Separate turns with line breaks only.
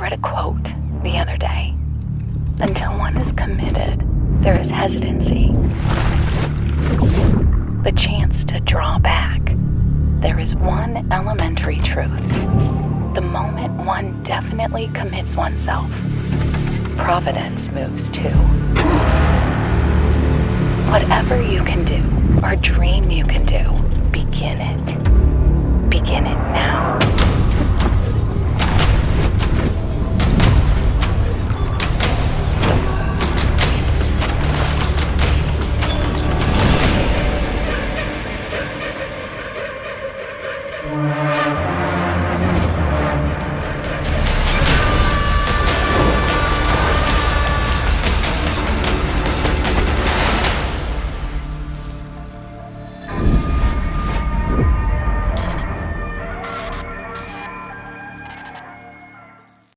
read a quote the other day. Until one is committed, there is hesitancy. The chance to draw back. There is one elementary truth. The moment one definitely commits oneself, Providence moves too. Whatever you can do or dream you can do, begin it. Begin it now.